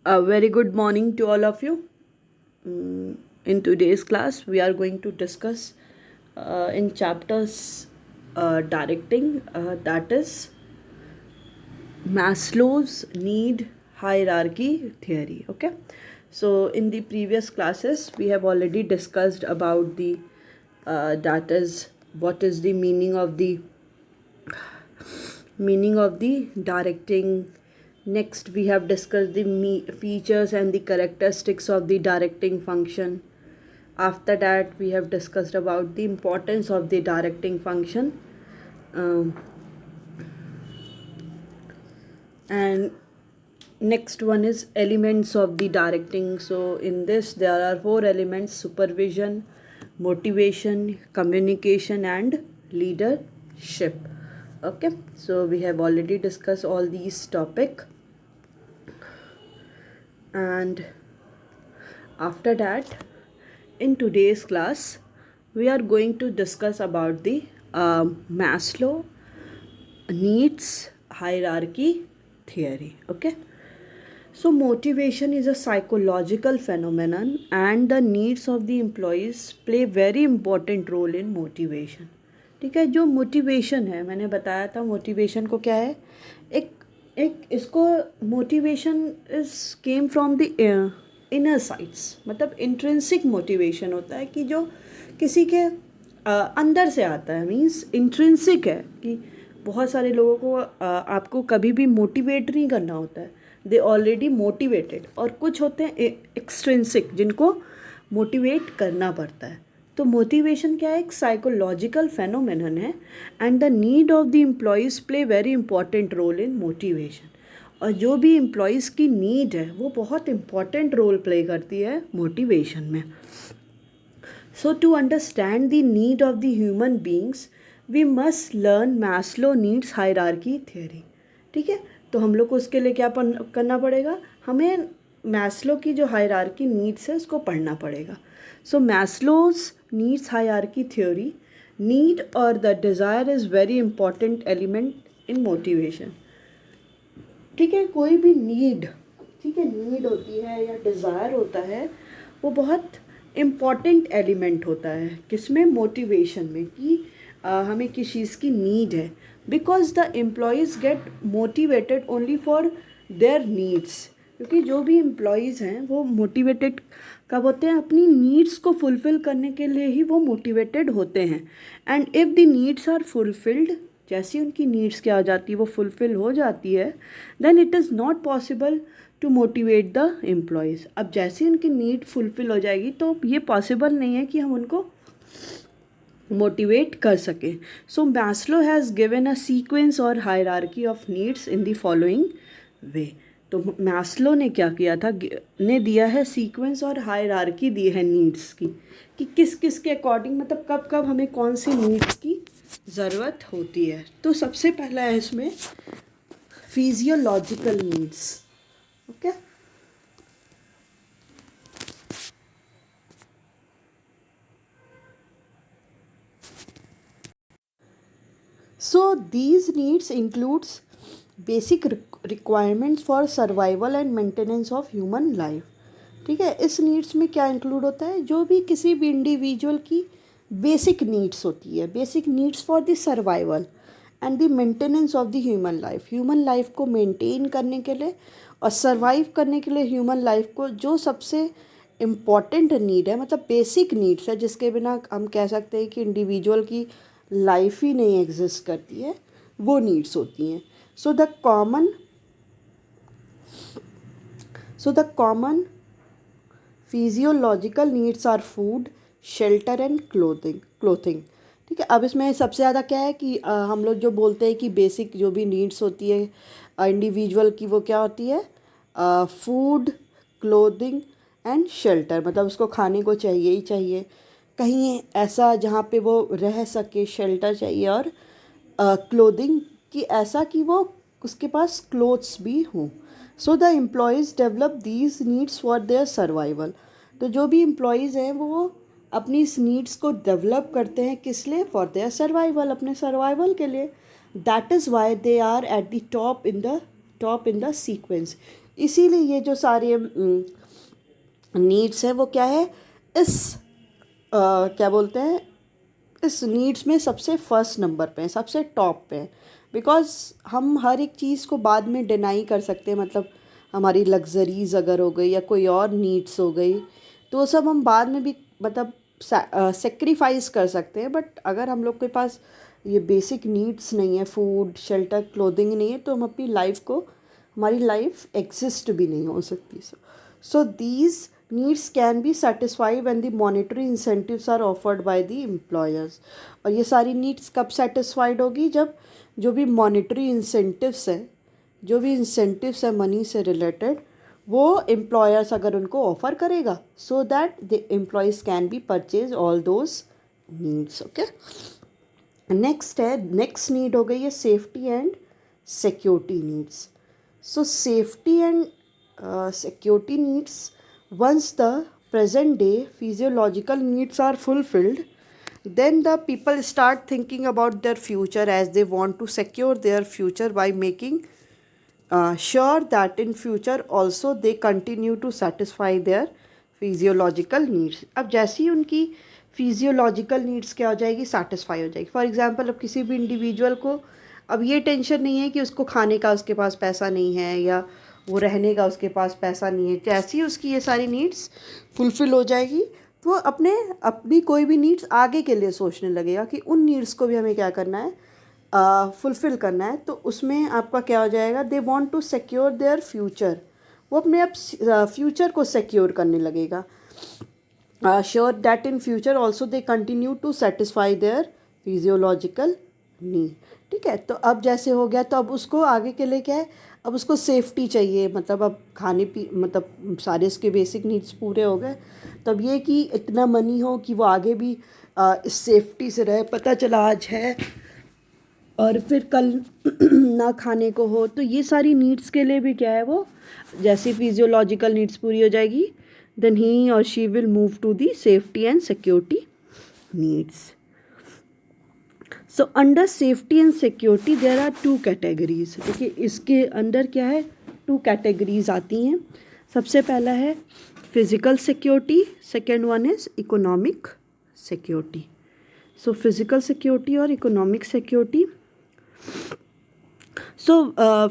A very good morning to all of you. In today's class, we are going to discuss in chapters directing, that is Maslow's need hierarchy theory. Okay, so in the previous classes, we have already discussed about the that is what is the meaning of the directing. Next, we have discussed the features and the characteristics of the directing function. After that, we have discussed about the importance of the directing function. Um, and next one is elements of the directing. So in this, there are four elements: supervision, motivation, communication, and leadership. Okay, so we have already discussed all these topic. And after that, in today's class, we are going to discuss about the Maslow needs hierarchy theory. Okay, so motivation is a psychological phenomenon, and the needs of the employees play very important role in motivation. ठीक है, जो motivation है, मैंने बताया था motivation को क्या है, एक एक इसको motivation is came from the inner sides, मतलब इंट्रिंसिक मोटिवेशन होता है कि जो किसी के अंदर से आता है, मीन्स इंट्रिंसिक है कि बहुत सारे लोगों को आपको कभी भी मोटिवेट नहीं करना होता है, दे ऑलरेडी मोटिवेटेड, और कुछ होते हैं एक्सट्रिंसिक जिनको मोटिवेट करना पड़ता है. तो मोटिवेशन क्या है, एक साइकोलॉजिकल फेनोमेनन है, and the need of the employees play very important role in motivation. और जो भी एम्प्लॉयज़ की नीड है वो बहुत इंपॉर्टेंट रोल प्ले करती है मोटिवेशन में. So to understand the need of the human beings we must learn Maslow needs hierarchy theory. ठीक है, तो हम लोग को उसके लिए क्या करना पड़ेगा, हमें मैस्लो की जो हायरार्की नीड्स है उसको पढ़ना पड़ेगा. So Maslow's needs hierarchy theory, need और the desire is very important element in motivation. ठीक है, कोई भी नीड, ठीक है, नीड होती है या डिज़ायर होता है, वो बहुत इम्पॉर्टेंट एलिमेंट होता है किसमें, मोटिवेशन में, कि हमें किस चीज़ की नीड है. Because the employees get motivated only for their needs, क्योंकि जो भी एम्प्लॉयज़ हैं वो मोटिवेटेड कब होते हैं, अपनी नीड्स को फुलफ़िल करने के लिए ही वो मोटिवेटेड होते हैं. And if the needs are fulfilled, जैसी उनकी नीड्स क्या हो जाती है, वो फुलफ़िल हो जाती है, then it is not possible to motivate the employees. अब जैसे उनकी नीड फुलफ़िल हो जाएगी तो ये पॉसिबल नहीं है कि हम उनको मोटिवेट कर सकें. So Maslow has given a sequence और hierarchy of needs in the following way. तो मैस्लो ने क्या किया था, ने दिया है सीक्वेंस और हायरार्की दी है नीड्स की, कि किस किस के अकॉर्डिंग, मतलब कब कब हमें कौन सी नीड्स की ज़रूरत होती है. तो सबसे पहला है इसमें physiological needs. Okay, so these needs includes basic requirements for survival and maintenance of human life. ठीक है, इस नीड्स में क्या इंक्लूड होता है, जो भी किसी भी इंडिविजुअल की बेसिक नीड्स होती है, basic needs for the survival and the maintenance of the human life. Human life को मेंटेन करने के लिए और सर्वाइव करने के लिए ह्यूमन लाइफ को जो सबसे इम्पॉर्टेंट नीड है, मतलब बेसिक नीड्स है, जिसके बिना हम कह सकते हैं कि इंडिविजुअल की लाइफ ही नहीं एग्जिस्ट करती है, वो नीड्स होती हैं. So the common physiological needs are food, shelter and clothing. ठीक है, अब इसमें सबसे ज़्यादा क्या है कि हम लोग जो बोलते हैं कि बेसिक जो भी नीड्स होती है इंडिविजुअल की, वो क्या होती है, फूड, क्लोथिंग एंड शेल्टर, मतलब उसको खाने को चाहिए ही चाहिए, कहीं ऐसा जहाँ पे वो रह सके, शेल्टर चाहिए, और क्लोथिंग की ऐसा कि वो उसके पास क्लोथ्स भी हों. So the employees develop these needs for their survival. तो जो भी एम्प्लॉयज़ हैं वो अपनी इस नीड्स को डेवलप करते हैं, किस लिए, फॉर देयर सर्वाइवल, अपने सर्वाइवल के लिए. That is why they are at the top in the sequence. इसीलिए ये जो सारे नीड्स हैं वो क्या है, इस क्या बोलते हैं, इस नीड्स में सबसे फर्स्ट नंबर पे हैं, सबसे टॉप पे हैं। बिकॉज हम हर एक चीज़ को बाद में डिनाई कर सकते हैं, मतलब हमारी लग्जरीज अगर हो गई या कोई और नीड्स हो गई तो वो सब हम बाद में भी मतलब सेक्रीफाइस कर सकते हैं। बट अगर हम लोग के पास ये बेसिक नीड्स नहीं है, फूड शेल्टर क्लोथिंग नहीं है, तो हम अपनी लाइफ को, हमारी लाइफ एग्जिस्ट भी नहीं हो सकती। So these needs can be satisfy when the monetary incentives are offered by the employers. और ये सारी नीड्स कब सेटिस्फाइड होगी, जब जो भी मॉनेटरी इंसेंटिव्स है, जो भी इंसेंटिव्स है मनी से रिलेटेड, वो एम्प्लॉयर्स अगर उनको ऑफर करेगा, so that the employees can be purchase all those needs. Okay, next है, नेक्स्ट नीड हो गई है safety and security needs. So safety and security needs, once the present day physiological needs are fulfilled, then the people start thinking about their future, as they want to secure their future by making sure that in future also they continue to satisfy their physiological needs। अब जैसी उनकी physiological needs क्या हो जाएगी, satisfy हो जाएगी। For example, अब किसी भी इंडिविजुअल को अब ये टेंशन नहीं है कि उसको खाने का उसके पास पैसा नहीं है, या वो रहने का उसके पास पैसा नहीं है। जैसे ही उसकी ये सारी नीड्स फुलफ़िल हो जाएगी तो वो अपनी कोई भी नीड्स आगे के लिए सोचने लगेगा कि उन नीड्स को भी हमें क्या करना है, फुलफ़िल करना है। तो उसमें आपका क्या हो जाएगा, they want to secure their future, वो अपने आप फ्यूचर को सिक्योर करने लगेगा। Sure that in future also they continue to satisfy their physiological need. ठीक है, तो अब जैसे हो गया, तो अब उसको आगे के लिए क्या है, अब उसको सेफ्टी चाहिए, मतलब अब मतलब सारे इसके बेसिक नीड्स पूरे हो गए। तब ये कि इतना मनी हो कि वो आगे भी इस सेफ्टी से रहे। पता चला आज है और फिर कल ना खाने को हो, तो ये सारी नीड्स के लिए भी क्या है, वो जैसी फिजियोलॉजिकल नीड्स पूरी हो जाएगी, देन ही और she will move to the safety and security needs. So under safety and security there are two categories. देखिए इसके अंदर क्या है, टू कैटेगरीज आती हैं। सबसे पहला है physical security, second one is economic security. So physical security और economic security. So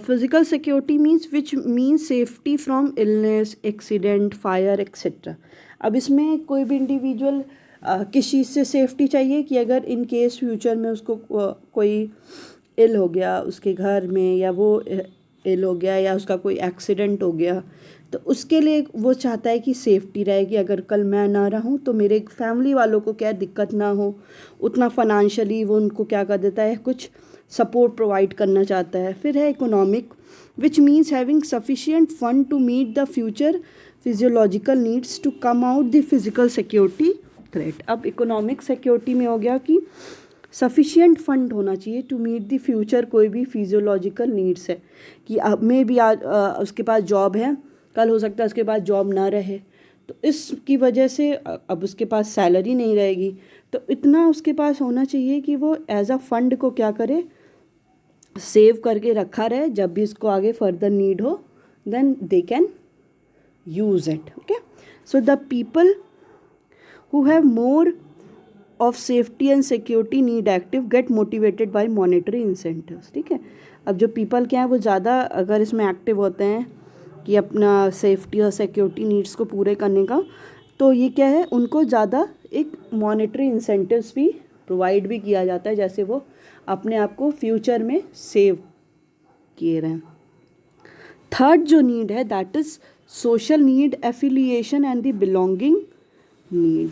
physical security means safety from illness, accident, fire, etc. अब इसमें कोई भी इंडिविजुअल किस चीज़ से सेफ्टी चाहिए कि अगर इन केस फ्यूचर में उसको कोई इल हो गया उसके घर में, या वो इल हो गया, या उसका कोई एक्सीडेंट हो गया, तो उसके लिए वो चाहता है कि सेफ्टी रहे कि अगर कल मैं ना रहूं तो मेरे फैमिली वालों को क्या दिक्कत ना हो। उतना फाइनेंशियली वो उनको क्या कर देता है, कुछ सपोर्ट प्रोवाइड करना चाहता है। फिर है economic, which means having sufficient fund to meet the future physiological needs to come out the physical security threat. अब इकोनॉमिक सिक्योरिटी में हो गया कि सफिशिएंट फंड होना चाहिए टू मीट द फ्यूचर कोई भी फिजियोलॉजिकल नीड्स है, कि अब में भी आज उसके पास जॉब है, कल हो सकता है उसके पास जॉब ना रहे, तो इसकी वजह से अब उसके पास सैलरी नहीं रहेगी, तो इतना उसके पास होना चाहिए कि वो एज अ फंड को क्या करे, सेव करके रखा रहे, जब भी इसको आगे फर्दर नीड हो then they can use it. Okay, so the people who have more of safety and security need active get motivated by monetary incentives. ठीक है, अब जो पीपल क्या है वो ज़्यादा अगर इसमें एक्टिव होते हैं कि अपना सेफ्टी और सिक्योरिटी नीड्स को पूरे करने का, तो ये क्या है, उनको ज़्यादा एक मॉनेटरी इंसेंटिव्स भी प्रोवाइड भी किया जाता है, जैसे वो अपने आप को फ्यूचर में सेव किए रहें। थर्ड जो नीड है that is social need, affiliation and the belonging need.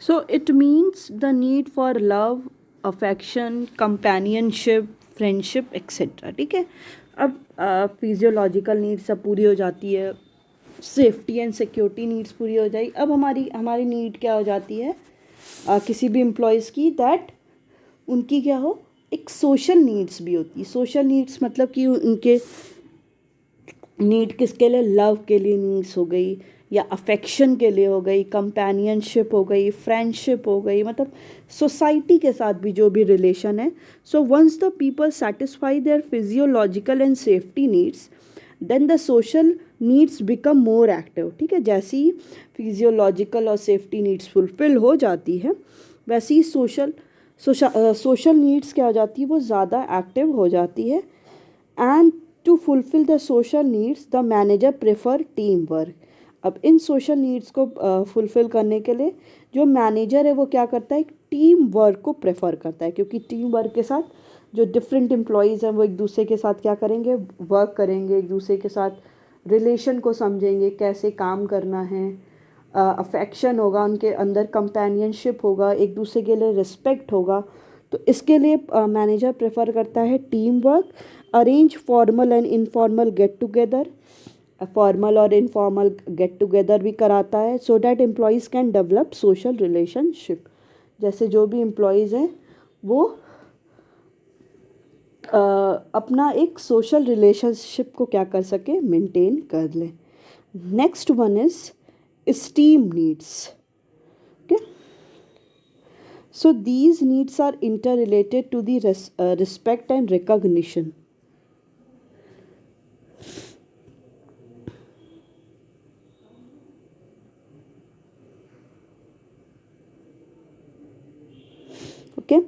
So it means the need for love, affection, companionship, friendship etcetera. ठीक है, अब फिजियोलॉजिकल नीड्स सब पूरी हो जाती है, सेफ्टी एंड सिक्योरिटी नीड्स पूरी हो जाएगी। अब हमारी नीड क्या हो जाती है किसी भी एम्प्लॉयज़ की, दैट उनकी क्या हो, एक सोशल नीड्स भी होती है। सोशल नीड्स मतलब कि उनके नीड किसके लिए, लव के लिए नीड्स हो गई, या अफेक्शन के लिए हो गई, कंपेनियनशिप हो गई, फ्रेंडशिप हो गई, मतलब सोसाइटी के साथ भी जो भी रिलेशन है. So once the people satisfy their physiological and safety needs, then the social needs become more active. ठीक है, जैसे ही फिजियोलॉजिकल और सेफ्टी नीड्स फुलफिल हो जाती है, वैसे ही सोशल नीड्स क्या हो जाती है, वो ज़्यादा एक्टिव हो जाती है. And to fulfil the social needs the manager prefer team work. अब इन सोशल नीड्स को फुलफिल करने के लिए जो मैनेजर है वो क्या करता है, टीम वर्क को प्रेफर करता है, क्योंकि टीम वर्क के साथ जो डिफरेंट एम्प्लॉयज़ हैं वो एक दूसरे के साथ क्या करेंगे, वर्क करेंगे, एक दूसरे के साथ रिलेशन को समझेंगे, कैसे काम करना है, अफेक्शन होगा उनके अंदर, कंपेनियनशिप होगा, एक दूसरे के लिए रिस्पेक्ट होगा. तो इसके लिए मैनेजर प्रेफर करता है team work. Arrange formal and informal get together, formal और इनफॉर्मल गेट टुगेदर भी कराता है, so that employees can develop social relationship. जैसे जो भी एम्प्लॉयज़ हैं वो अपना एक सोशल रिलेशनशिप को क्या कर सके, मेंटेन कर लें. Next one is esteem needs. Okay, so these needs are interrelated to the respect and recognition. Okay,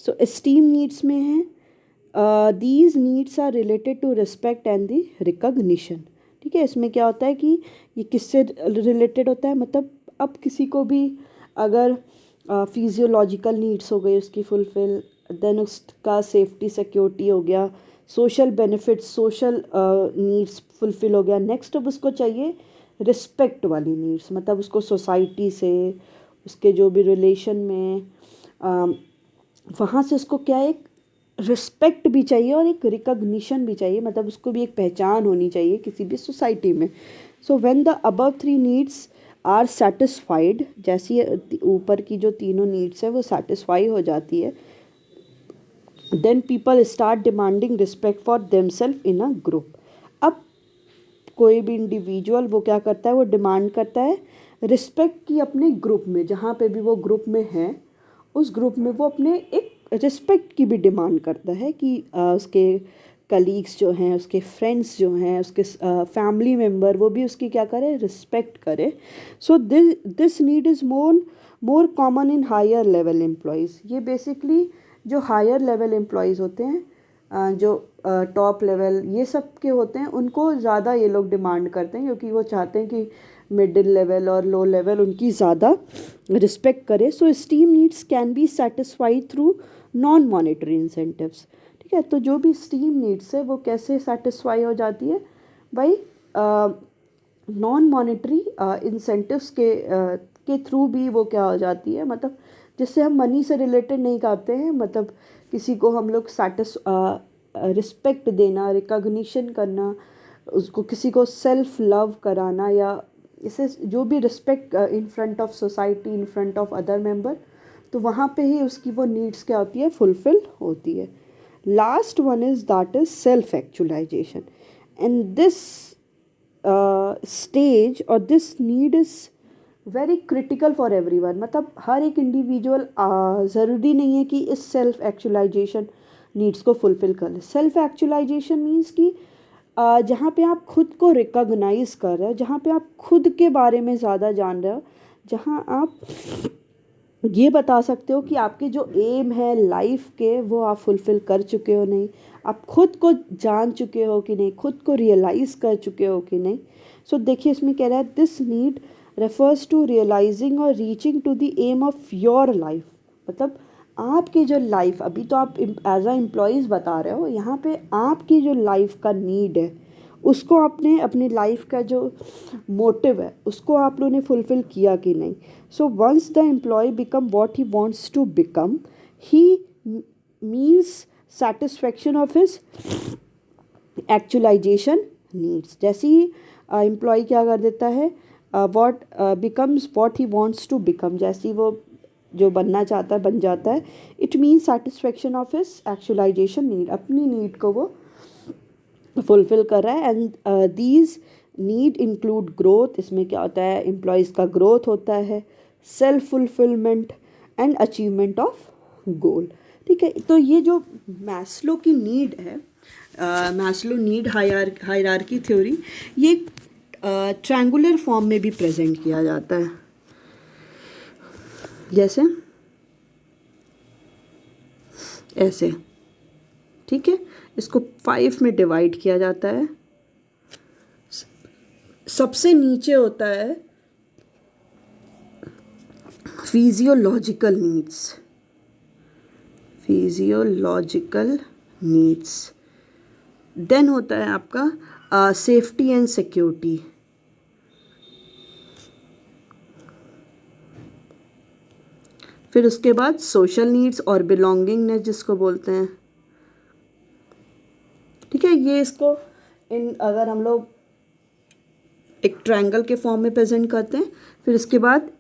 so esteem needs में है, these needs are related to respect and the recognition. ठीक है, इसमें क्या होता है कि ये किससे रिलेटेड होता है, मतलब अब किसी को भी अगर फिजियोलॉजिकल नीड्स हो गई उसकी फुलफिल, देन उसका सेफ्टी सिक्योरिटी हो गया, social benefits, social needs fulfil हो गया. नेक्स्ट अब उसको चाहिए रिस्पेक्ट वाली नीड्स, मतलब उसको सोसाइटी से, उसके जो भी रिलेशन में वहाँ से उसको क्या, एक रिस्पेक्ट भी चाहिए और एक रिकग्निशन भी चाहिए, मतलब उसको भी एक पहचान होनी चाहिए किसी भी सोसाइटी में. So when the above three needs are satisfied, जैसी ऊपर की जो तीनों नीड्स है वो सेटिस्फाई हो जाती है, then people start demanding respect for themselves in a group. अब कोई भी इंडिविजुअल वो क्या करता है, वो डिमांड करता है रिस्पेक्ट की अपने ग्रुप में, जहाँ पे भी वो ग्रुप में है उस ग्रुप में वो अपने एक रिस्पेक्ट की भी डिमांड करता है कि उसके कलीग्स जो हैं, उसके फ्रेंड्स जो हैं, उसके फैमिली मेम्बर, वो भी उसकी क्या करे, रिस्पेक्ट करे. So this need is more common in higher level employees. ये बेसिकली जो हायर लेवल एम्प्लॉयज़ होते हैं, जो टॉप लेवल ये सब के होते हैं, उनको ज़्यादा ये लोग डिमांड करते हैं, क्योंकि वो चाहते हैं कि मिडिल लेवल और लो लेवल उनकी ज़्यादा रिस्पेक्ट करे. So esteem needs can be satisfied through non monetary incentives. ठीक है, तो जो भी स्टीम नीड्स है वो कैसे सेटिस्फाई हो जाती है, भाई नॉन मॉनेटरी इंसेंटिव्स के थ्रू भी वो क्या हो जाती है, मतलब जिससे हम मनी से रिलेटेड नहीं करते हैं, मतलब किसी को हम लोग रिस्पेक्ट देना, रिकॉग्निशन करना, उसको किसी को सेल्फ लव कराना, या इसे जो भी respect in front of society, in front of other member, तो वहाँ पे ही उसकी वो नीड्स क्या होती है, फुलफिल होती है. Last one is that is self actualisation. And this stage और this need is very critical for everyone. मतलब हर एक इंडिविजुअल ज़रूरी नहीं है कि इस सेल्फ एक्चुअलाइजेशन नीड्स को फुलफ़िल कर ले. सेल्फ एक्चुअलाइजेशन मीन्स कि जहाँ पे आप खुद को रिकॉग्नाइज कर रहे हो, जहाँ पे आप खुद के बारे में ज़्यादा जान रहे हो, जहाँ आप ये बता सकते हो कि आपके जो एम है लाइफ के वो आप फुलफ़िल कर चुके हो नहीं, आप खुद को जान चुके हो कि नहीं, खुद को रियलाइज़ कर चुके हो कि नहीं. सो देखिए इसमें कह रहा है this need refers to realising और reaching to the aim of your life. मतलब आपकी जो लाइफ, अभी तो आप एज अ एम्प्लॉयज़ बता रहे हो, यहाँ पे आपकी जो लाइफ का नीड है उसको आपने अपनी लाइफ का जो मोटिव है उसको आप लोगों ने फुलफ़िल किया कि नहीं. So once the employee become what he wants to become, he means satisfaction of his actualization needs. जैसे ही एम्प्लॉय क्या कर देता है, what becomes what he wants to become, जैसे ही वो जो बनना चाहता है बन जाता है, it means satisfaction of his actualization need, अपनी नीड को वो फुलफ़िल कर रहा है. एंड नीड इंक्लूड ग्रोथ, इसमें क्या होता है, एम्प्लॉयज़ का ग्रोथ होता है, self fulfilment and achievement of goal. ठीक है, तो ये जो मैस्लो की नीड है, मैस्लो नीड हायरार्की थ्योरी, ये ट्रायंगुलर फॉर्म में भी प्रेजेंट किया जाता है, जैसे ऐसे। ठीक है, इसको 5 में डिवाइड किया जाता है। सबसे नीचे होता है physiological needs, physiological needs. Then होता है आपका सेफ्टी एंड सिक्योरिटी। फिर उसके बाद सोशल नीड्स और बिलोंगिंगनेस जिसको बोलते हैं। ठीक है, ये इसको अगर हम लोग एक ट्रायंगल के फॉर्म में प्रेजेंट करते हैं। फिर इसके बाद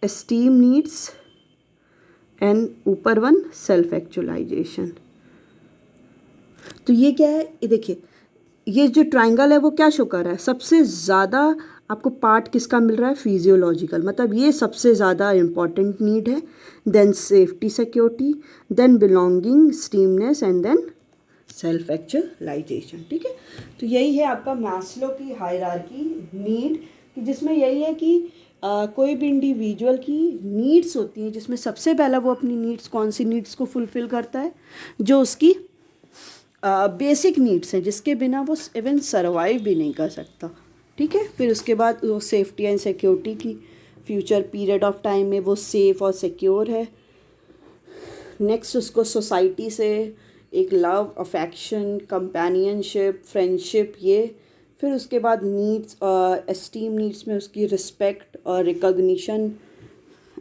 एस्टीम नीड्स एंड ऊपर वन सेल्फ एक्चुअलाइजेशन। तो ये क्या है, ये देखिए, ये जो ट्रायंगल है वो क्या शो कर रहा है, सबसे ज़्यादा आपको पार्ट किसका मिल रहा है, फिजियोलॉजिकल, मतलब ये सबसे ज़्यादा इम्पॉर्टेंट नीड है। Then safety security, then belonging, esteemness and then self actualisation. ठीक है, तो यही है आपका मैस्लो की हायरार्की नीड, कि जिसमें यही है कि कोई भी इंडिविजुअल की नीड्स होती हैं, जिसमें सबसे पहला वो अपनी नीड्स, कौन सी नीड्स को फुलफ़िल करता है, जो उसकी बेसिक नीड्स हैं, जिसके बिना वो इवन सर्वाइव भी नहीं कर सकता। ठीक है, फिर उसके बाद वो सेफ्टी एंड सिक्योरिटी की, फ्यूचर पीरियड ऑफ टाइम में वो सेफ़ और सिक्योर है। नेक्स्ट उसको सोसाइटी से एक लव, अफेक्शन, कंपेनियनशिप, फ्रेंडशिप, ये। फिर उसके बाद नीड्स, एस्टीम नीड्स में उसकी रिस्पेक्ट और recognition,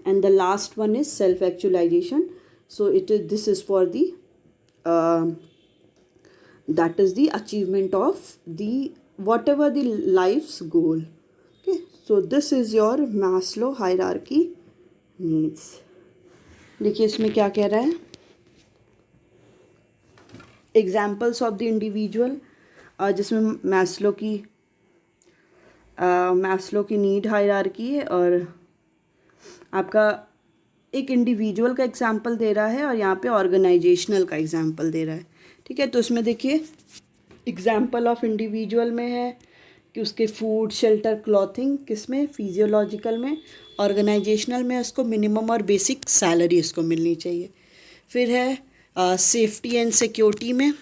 and the last one is self actualization. So this is for the that is the achievement of the whatever the life's goal. Okay, so this is your Maslow hierarchy needs. देखिए इसमें क्या कह रहा है, examples of the individual, जिसमें Maslow की need hierarchy है, और आपका एक इंडिविजुअल का एग्जाम्पल दे रहा है और यहाँ पे ऑर्गेनाइजेशनल का एग्जाम्पल दे रहा है। ठीक है, तो उसमें देखिए एग्जाम्पल ऑफ इंडिविजुअल में है कि उसके फूड, शेल्टर, क्लॉथिंग, किस में, फिजियोलॉजिकल में। ऑर्गेनाइजेशनल में उसको मिनिमम और बेसिक सैलरी उसको मिलनी चाहिए। फिर है सेफ्टी एंड सिक्योरिटी में,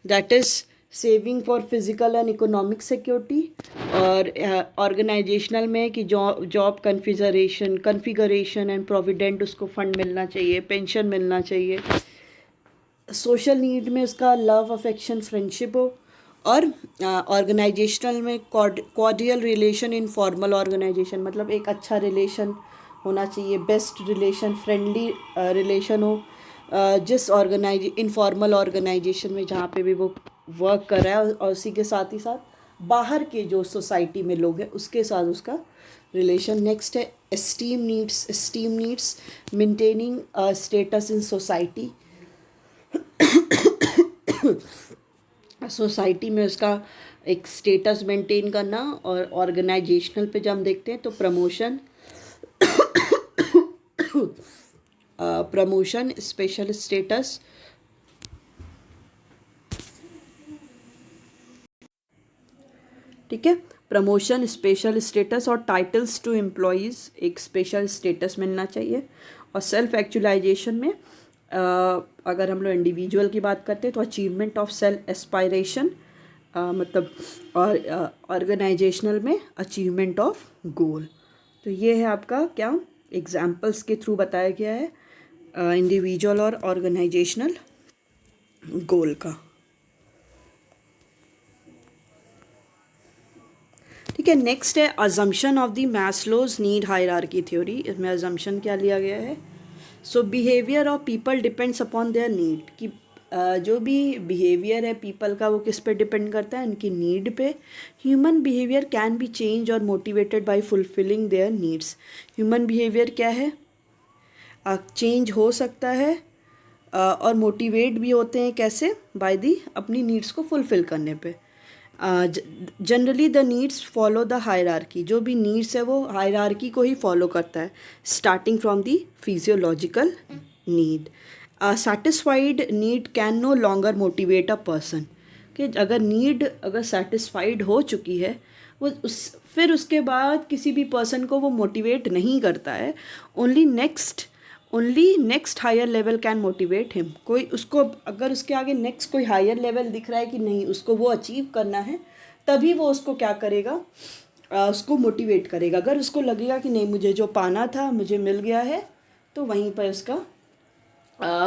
that is saving for physical and economic security. और ऑर्गेनाइजेशनल में कि जॉब कन्फिगरेशन एंड प्रोविडेंट, उसको फंड मिलना चाहिए, पेंशन मिलना चाहिए। सोशल नीड में उसका लव, अफेक्शन, फ्रेंडशिप हो। और ऑर्गेनाइजेशनल में cordial relation in formal organization, मतलब एक अच्छा रिलेशन होना चाहिए, बेस्ट रिलेशन, फ्रेंडली रिलेशन हो जिस इनफॉर्मल ऑर्गेनाइजेशन में, जहाँ पे भी वो वर्क कर रहा है, और उसी के साथ ही साथ बाहर के जो सोसाइटी में लोग हैं उसके साथ उसका रिलेशन। नेक्स्ट है esteem needs maintaining status in society, society में उसका एक स्टेटस मेंटेन करना। और ऑर्गेनाइजेशनल पे जब हम देखते हैं तो प्रमोशन, स्पेशल स्टेटस। ठीक है, प्रमोशन, स्पेशल स्टेटस और टाइटल्स टू एम्प्लॉयज़, एक स्पेशल स्टेटस मिलना चाहिए। और सेल्फ एक्चुअलाइजेशन में अगर हम लोग इंडिविजुअल की बात करते हैं तो अचीवमेंट ऑफ सेल्फ एस्पायरेशन, मतलब, और ऑर्गेनाइजेशनल में अचीवमेंट ऑफ गोल। तो ये है आपका क्या, एग्जाम्पल्स के थ्रू बताया गया है इंडिविजुअल और ऑर्गेनाइजेशनल गोल का। ठीक है, नेक्स्ट है assumption of the Maslow's need hierarchy theory. इसमें अजम्पशन क्या लिया गया है, so behaviour of people depends upon their need, कि जो भी बिहेवियर है पीपल का वो किस पे डिपेंड करता है, उनकी नीड पे। Human behaviour can be change और motivated by fulfilling their needs. Human behaviour क्या है, चेंज हो सकता है और मोटिवेट भी होते हैं, कैसे, बाय दी अपनी नीड्स को फुलफ़िल करने पे। Generally the needs follow the hierarchy, जो भी नीड्स है वो हायरार्की को ही फॉलो करता है, starting from the physiological need. Satisfied need can no longer motivate a person, कि अगर नीड अगर सेटिस्फाइड हो चुकी है वो फिर उसके बाद किसी भी पर्सन को वो मोटिवेट नहीं करता है। Only next higher level can motivate him. कोई उसको अगर उसके आगे नेक्स्ट कोई हायर लेवल दिख रहा है कि नहीं उसको वो अचीव करना है, तभी वो उसको क्या करेगा, उसको मोटिवेट करेगा। अगर उसको लगेगा कि नहीं मुझे जो पाना था मुझे मिल गया है, तो वहीं पर उसका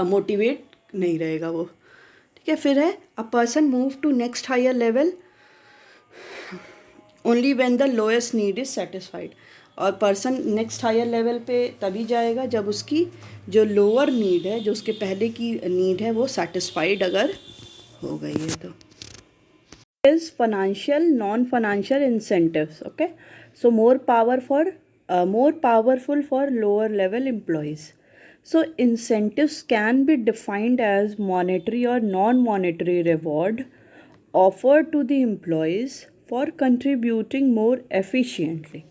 मोटिवेट नहीं रहेगा वो। ठीक है, फिर है a person move to next higher level only when the lowest need is satisfied. और पर्सन नेक्स्ट हायर लेवल पे तभी जाएगा जब उसकी जो लोअर नीड है, जो उसके पहले की नीड है, वो सेटिस्फाइड अगर हो गई है तो। Is financial non-financial incentives. Okay, so more powerful for lower level employees. So incentives can be defined as monetary or non-monetary reward offered to the employees for contributing more efficiently.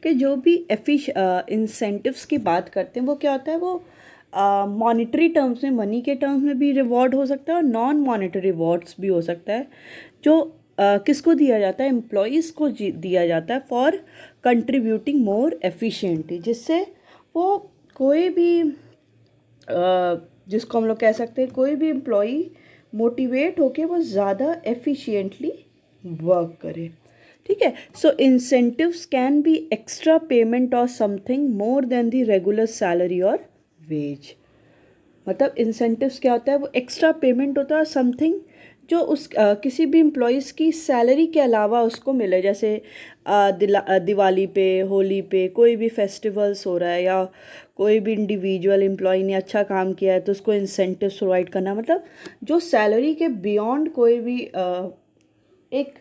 कि जो भी incentives की बात करते हैं वो क्या होता है, वो मॉनेटरी टर्म्स में, मनी के टर्म्स में भी रिवॉर्ड हो सकता है और नॉन मॉनेटरी रिवॉर्ड्स भी हो सकता है, जो किसको दिया जाता है, एम्प्लॉयज़ को दिया जाता है फॉर कंट्रीब्यूटिंग मोर एफिशिएंटली, जिससे वो कोई भी जिसको हम लोग कह सकते हैं कोई भी एम्प्लॉई मोटिवेट होके वो ज़्यादा एफिशिएंटली वर्क करे। ठीक है, so incentives can be extra payment और something more than the regular salary और वेज। मतलब इंसेंटिव्स क्या होता है, वो एक्स्ट्रा पेमेंट होता है समथिंग जो उस किसी भी एम्प्लॉयज़ की सैलरी के अलावा उसको मिले। जैसे दिवाली पे, होली पे, कोई भी फेस्टिवल्स हो रहा है या कोई भी इंडिविजुअल एम्प्लॉय ने अच्छा काम किया है तो उसको इंसेंटिव्स प्रोवाइड करना। मतलब जो सैलरी के बियॉन्ड कोई भी एक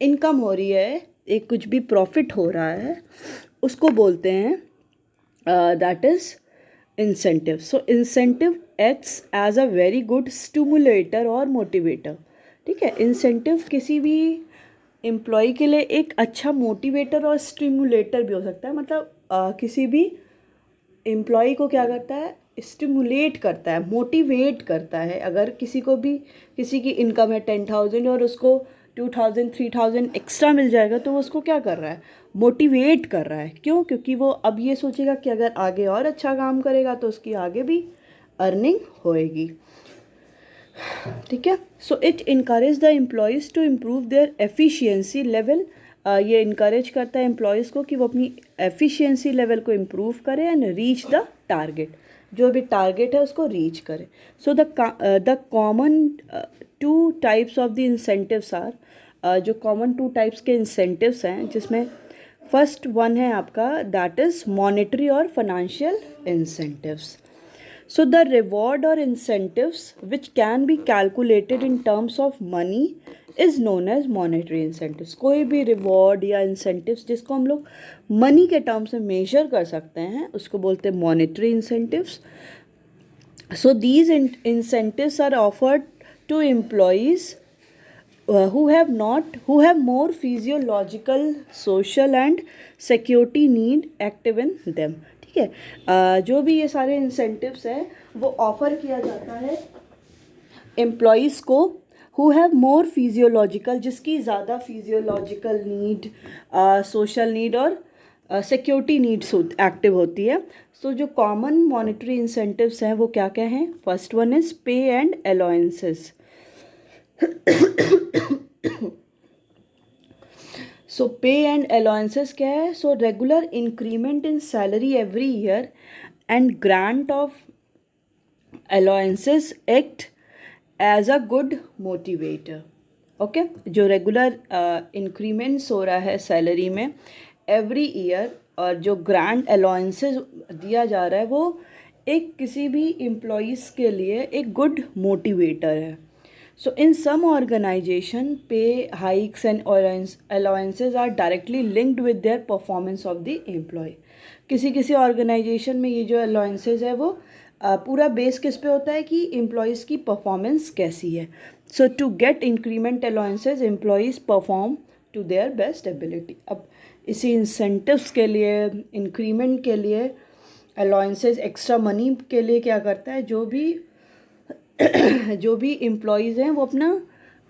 इनकम हो रही है, एक कुछ भी प्रॉफिट हो रहा है, उसको बोलते हैं that is incentive. So incentive acts as a very good stimulator और मोटिवेटर। ठीक है, इंसेंटिव किसी भी एम्प्लॉय के लिए एक अच्छा मोटिवेटर और स्टिमुलेटर भी हो सकता है। मतलब किसी भी एम्प्लॉय को क्या करता है, स्टिमुलेट करता है, मोटिवेट करता है। अगर किसी को भी किसी की इनकम है 10,000 और उसको 2,000 3,000 एक्स्ट्रा मिल जाएगा तो वो उसको क्या कर रहा है, मोटिवेट कर रहा है। क्यों? क्योंकि वो अब ये सोचेगा कि अगर आगे और अच्छा काम करेगा तो उसकी आगे भी अर्निंग होएगी। ठीक है, so it encourage the employees to improve their efficiency level. ये इनकरेज करता है एम्प्लॉयज़ को कि वो अपनी एफिशिएंसी लेवल को इम्प्रूव करें एंड रीच द टारगेट, जो भी टारगेट है उसको रीच करें। So the common two types of the incentives are, जो कॉमन 2 टाइप्स के इंसेंटिव्स हैं, जिसमें फर्स्ट वन है आपका दैट इज़ मॉनेटरी और financial incentives. So the reward or incentives which can be calculated in terms of money is known as monetary incentives. कोई भी reward या incentives जिसको हम लोग money के terms में measure कर सकते हैं उसको बोलते हैं monetary incentives. So these incentives are offered to employees who have more physiological, social and security need active in them. ठीक है, जो भी ये सारे इंसेंटिव्स हैं वो ऑफ़र किया जाता है एम्प्लॉयज़ को हु हैव मोर फिजियोलॉजिकल, जिसकी ज़्यादा फिजियोलॉजिकल नीड, सोशल नीड और सिक्योरिटी नीड्स एक्टिव होती है। सो जो कॉमन मॉनेटरी इंसेंटिव्स हैं वो क्या क्या हैं? First one is pay and allowances. So pay and allowances क्या है? So regular increment in salary every year and grant of allowances act as a good motivator. Okay, जो regular increments हो रहा है सैलरी में एवरी ईयर और जो grant allowances दिया जा रहा है वो एक किसी भी एम्प्लॉयज़ के लिए एक गुड मोटिवेटर है। So in some organization, pay hikes and allowances are directly linked with their performance of the employee. किसी किसी ऑर्गेनाइजेशन में ये जो अलाउंसेज है वो पूरा बेस किस पे होता है कि एम्प्लॉयज़ की परफॉर्मेंस कैसी है। So to get increment allowances employees perform to their best ability. अब इसी इंसेंटिव्स के लिए, इंक्रीमेंट के लिए, अलाउंसेज, एक्स्ट्रा मनी के लिए क्या करता है, जो भी एम्प्लॉयज़ हैं वो अपना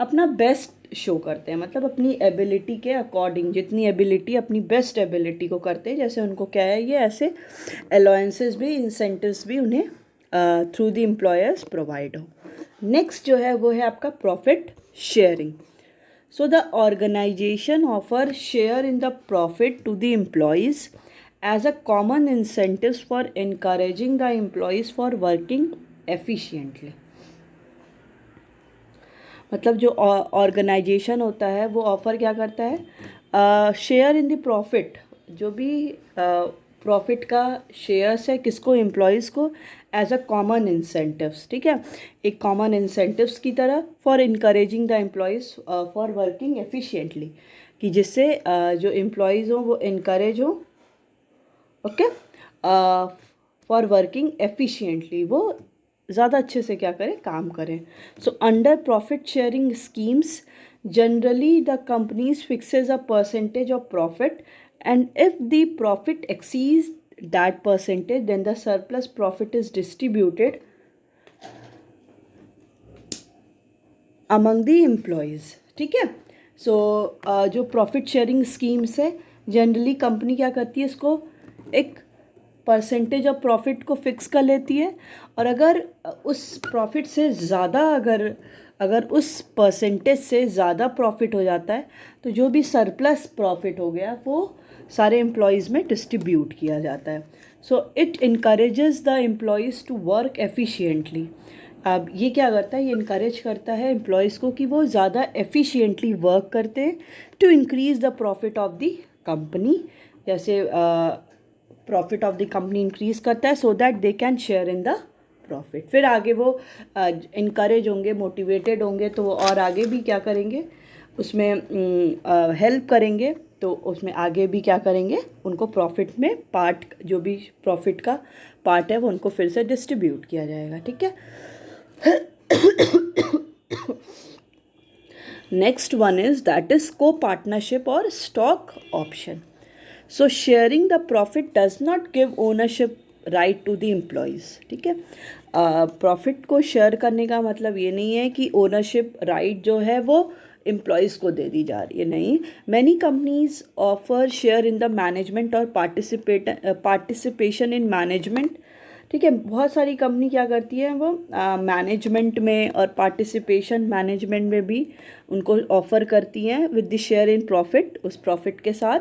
अपना बेस्ट शो करते हैं, मतलब अपनी एबिलिटी के अकॉर्डिंग, जितनी एबिलिटी, अपनी बेस्ट एबिलिटी को करते हैं. जैसे उनको क्या है, ये ऐसे अलाउंसेस भी, इंसेंटिव्स भी उन्हें थ्रू द एम्प्लॉयर्स प्रोवाइड हो. नेक्स्ट जो है वो है आपका profit sharing. So the organization offer share in the profit to the employees as a common incentives for encouraging the employees for working efficiently. मतलब जो ऑर्गेनाइजेशन होता है वो ऑफ़र क्या करता है, शेयर इन द प्रॉफिट, जो भी प्रॉफिट का शेयर्स है, किसको, एम्प्लॉयज़ को, एज अ कॉमन इंसेंटिव्स. ठीक है, एक कॉमन इंसेंटिव्स की तरह, for encouraging the employees for working efficiently, कि जिससे जो एम्प्लॉयज़ हों वो इनकरेज हों, ओके, फॉर वर्किंग एफिशिएंटली, वो ज़्यादा अच्छे से क्या करें, काम करें. So under profit sharing schemes generally the companies fixes a percentage of profit, and if the profit exceeds that percentage then the surplus profit is distributed among the employees. ठीक है, सो जो प्रॉफिट शेयरिंग स्कीम्स है, generally company क्या करती है, इसको एक percentage of profit को फिक्स कर लेती है, और अगर उस प्रॉफिट से ज़्यादा, अगर उस परसेंटेज से ज़्यादा प्रॉफिट हो जाता है, तो जो भी सरप्लस प्रॉफिट हो गया वो सारे एम्प्लॉयज़ में डिस्ट्रीब्यूट किया जाता है. So it encourages the employees to work efficiently. अब ये क्या करता है, ये इनकरेज करता है एम्प्लॉयज़ को कि वो ज़्यादा एफिशिएंटली वर्क करते हैं, to increase the profit of the company. जैसे profit of the company increase करता है, so that they can share in the profit. फिर आगे वो इनकरेज होंगे, मोटिवेटेड होंगे, तो वो और आगे भी क्या करेंगे, उसमें हेल्प करेंगे, तो उसमें आगे भी क्या करेंगे, उनको प्रॉफिट में पार्ट, जो भी प्रॉफिट का पार्ट है वो उनको फिर से डिस्ट्रीब्यूट किया जाएगा. ठीक है, next one is that is co partnership और stock option. So sharing the profit does not give ownership right to the employees. ठीक है, प्रॉफिट को शेयर करने का मतलब ये नहीं है कि ओनरशिप राइट जो है वो एम्प्लॉयज़ को दे दी जा रही है, नहीं. Many companies offer share in the management और पार्टिसिपेशन इन मैनेजमेंट. ठीक है, बहुत सारी कंपनी क्या करती है, वो मैनेजमेंट में और पार्टिसिपेशन मैनेजमेंट में भी उनको ऑफ़र करती हैं with the share in profit, उस प्रॉफिट के साथ,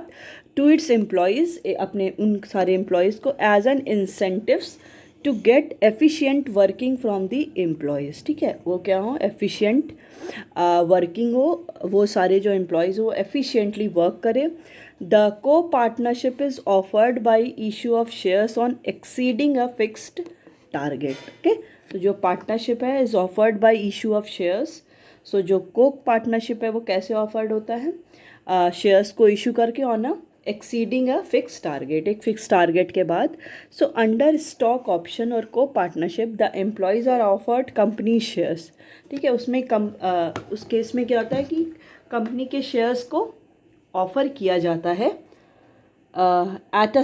टू इट्स एम्प्लॉयज़, अपने उन सारे एम्प्लॉयज़ को, as an incentives to get efficient working from the employees. ठीक है, वो क्या हो, एफिशिएंट वर्किंग हो, वो सारे जो एम्प्लॉयज़ हो एफिशिएंटली वर्क करें. The co-partnership is offered by issue of shares on exceeding a fixed target. Okay, तो जो पार्टनरशिप है is offered by issue of shares. So जो को पार्टनरशिप है वो कैसे ऑफर्ड होता है, शेयर्स को इशू करके on a exceeding a fix target, एक फिक्स टारगेट के बाद. सो अंडर स्टॉक ऑप्शन और co partnership the employees are offered company shares. ठीक है, उसमें उस केस में क्या होता है कि कंपनी के शेयर्स को ऑफ़र किया जाता है at a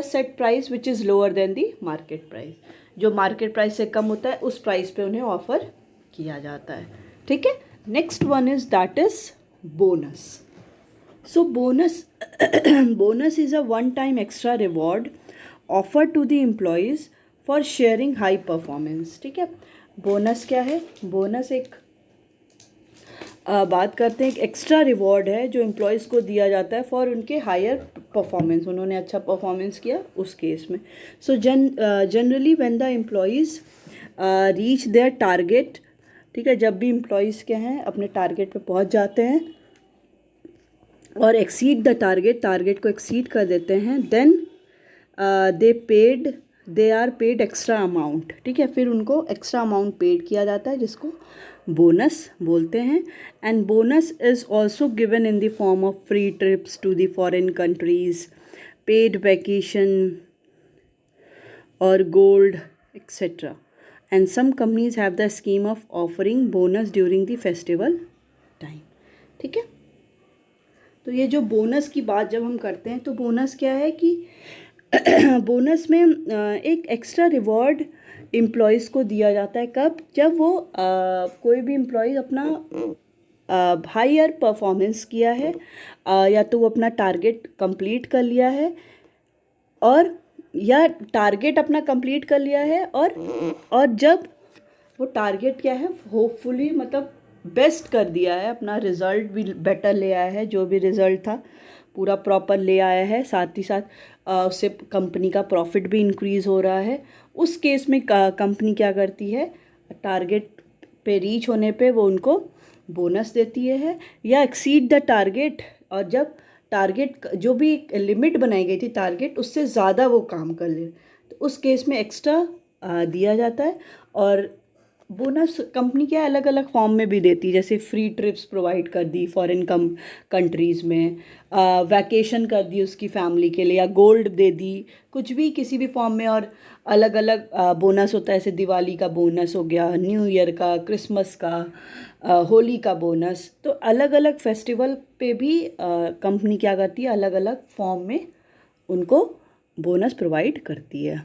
set price which is lower than the market price. जो मार्केट प्राइस से कम होता है उस प्राइस पे उन्हें ऑफ़र किया जाता है. ठीक है, next one is that is bonus. So bonus is a one time extra reward offer to the employees for sharing high performance. ठीक है, बोनस क्या है, बोनस एक बात करते हैं, एक एक्स्ट्रा रिवॉर्ड है जो एम्प्लॉयज़ को दिया जाता है फॉर उनके हायर परफॉर्मेंस, उन्होंने अच्छा परफॉर्मेंस किया उस केस में. So generally when the employees reach their target. ठीक है, जब भी एम्प्लॉयज़ क्या हैं अपने टारगेट पे पहुंच जाते हैं और एक्सीड द टारगेट को एक्सीड कर देते हैं, then they are paid extra amount. ठीक है, फिर उनको एक्स्ट्रा अमाउंट पेड किया जाता है जिसको बोनस बोलते हैं. And bonus is also given in the form of free trips to the foreign countries, paid vacation और gold etcetera. And some companies have the scheme of offering bonus during the festival time. ठीक है, तो ये जो bonus की बात जब हम करते हैं तो बोनस क्या है कि बोनस में एक एक्स्ट्रा रिवॉर्ड एम्प्लॉयज़ को दिया जाता है। कब? जब वो कोई भी एम्प्लॉय अपना हायर परफॉर्मेंस किया है, या तो वो अपना टारगेट कंप्लीट कर लिया है, और या टारगेट अपना कंप्लीट कर लिया है, और जब वो टारगेट क्या है, होपफुली मतलब बेस्ट कर दिया है, अपना रिज़ल्ट भी बेटर ले आया है, जो भी रिज़ल्ट था पूरा प्रॉपर ले आया है, साथ ही साथ उससे कंपनी का प्रॉफिट भी इंक्रीज़ हो रहा है। उस केस में कंपनी क्या करती है, टारगेट पे रीच होने पे वो उनको बोनस देती है, या एक्सीड द टारगेट, और जब टारगेट जो भी लिमिट बनाई गई थी टारगेट उससे ज़्यादा वो काम कर ले तो उस केस में एक्स्ट्रा दिया जाता है। और बोनस कंपनी क्या अलग अलग फॉर्म में भी देती है, जैसे फ्री ट्रिप्स प्रोवाइड कर दी फॉरेन कंट्रीज़ में, वैकेशन कर दी उसकी फैमिली के लिए, या गोल्ड दे दी, कुछ भी किसी भी फॉर्म में। और अलग अलग बोनस होता है, जैसे दिवाली का बोनस हो गया, न्यू ईयर का, क्रिसमस का, होली का बोनस। तो अलग अलग फेस्टिवल पे भी कंपनी क्या करती है, अलग अलग फॉर्म में उनको बोनस प्रोवाइड करती है।